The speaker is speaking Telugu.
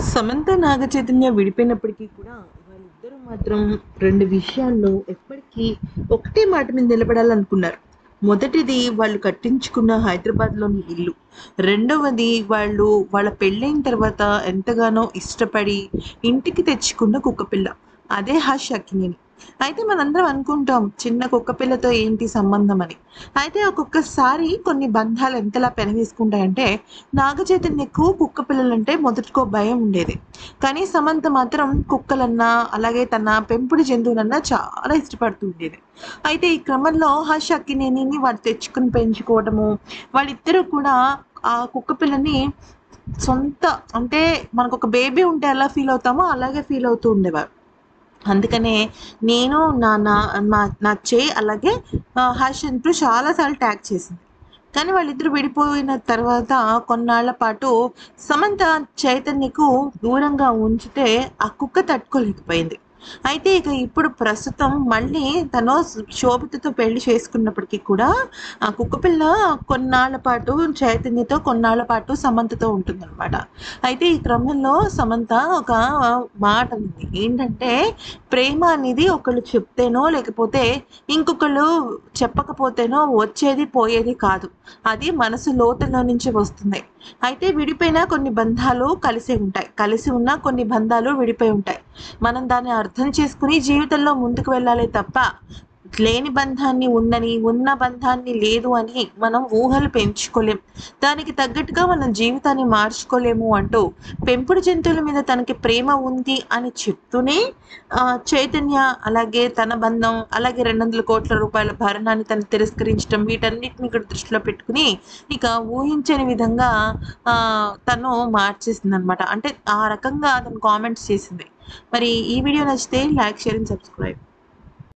సమంత నాగచైతన్య విడిపోయినప్పటికీ కూడా వాళ్ళిద్దరూ మాత్రం 2 విషయాల్లో ఎప్పటికీ ఒకటే మాట మీద నిలబడాలనుకున్నారు. మొదటిది వాళ్ళు కట్టించుకున్న హైదరాబాద్‌లోని ఇల్లు. రెండవది వాళ్ళ పెళ్ళైన తర్వాత ఎంతగానో ఇష్టపడి ఇంటికి తెచ్చుకున్న కుక్కపిల్ల. అదే హర్ష్ అక్కినేని. అయితే మనందరం అనుకుంటాం చిన్న కుక్కపిల్లతో ఏంటి సంబంధం అని. అయితే ఒక్కొక్కసారి కొన్ని బంధాలు ఎంతలా పెనవేసుకుంటాయంటే నాగచైతన్యకు కుక్క పిల్లలంటే మొదటికో భయం ఉండేది. కానీ సమంత మాత్రం కుక్కలన్నా, అలాగే తన పెంపుడు జంతువులన్నా చాలా ఇష్టపడుతూ ఉండేది. అయితే ఈ క్రమంలో హర్ష్ అక్కినేనిని వాడు తెచ్చుకొని పెంచుకోవటము, వాళ్ళిద్దరూ కూడా ఆ కుక్క పిల్లని సొంత అంటే మనకొక బేబీ ఉంటే ఎలా ఫీల్ అవుతామో అలాగే ఫీల్ అవుతూ ఉండేవారు. అందుకనే నేను నా నా మా నా చెయ్యి అలాగే హర్ష్ అంటూ చాలా సార్లు ట్యాగ్ చేసింది. కానీ వాళ్ళిద్దరూ విడిపోయిన తర్వాత కొన్నాళ్ల పాటు సమంత చైతన్యకు దూరంగా ఉంచితే ఆ కుక్క తట్టుకోలేకపోయింది. అయితే ఇక ఇప్పుడు ప్రస్తుతం మళ్ళీ తను శోభితతో పెళ్లి చేసుకున్నప్పటికీ కూడా ఆ కుక్కపిల్ల కొన్నాళ్ల పాటు చైతన్యతో, కొన్నాళ్ల పాటు సమంతతో ఉంటుందన్నమాట. అయితే ఈ క్రమంలో సమంత ఒక మాట అనింది. ఏంటంటే ప్రేమ అనేది ఒకళ్ళు చెప్తేనో లేకపోతే ఇంకొకళ్ళు చెప్పకపోతేనో వచ్చేది పోయేది కాదు. అది మనసు లోతులో నుంచి వస్తుంది. అయితే విడిపోయిన కొన్ని బంధాలు కలిసే ఉంటాయి. కలిసి ఉన్న కొన్ని బంధాలు విడిపోయి ఉంటాయి. మనం దాన్ని అర్థం చేసుకొని జీవితంలో ముందుకు వెళ్ళాలే తప్ప లేని బంధాన్ని ఉందని, ఉన్న బంధాన్ని లేదు అని మనం ఊహలు పెంచుకోలేం. దానికి తగ్గట్టుగా మన జీవితాన్ని మార్చుకోలేము అంటూ పెంపుడు జంతువుల మీద తనకి ప్రేమ ఉంది అని చెప్తూనే చైతన్య అలాగే తన బంధం, అలాగే 200,00,00,000 భరణాన్ని తను తిరస్కరించడం వీటన్నిటిని కూడా దృష్టిలో పెట్టుకొని ఇక ఊహించని విధంగా తను మార్చేసిందనమాట. అంటే ఆ రకంగా తను కామెంట్స్ చేసింది. మరి ఈ వీడియో నచ్చితే లైక్, షేర్ అండ్ సబ్స్క్రైబ్.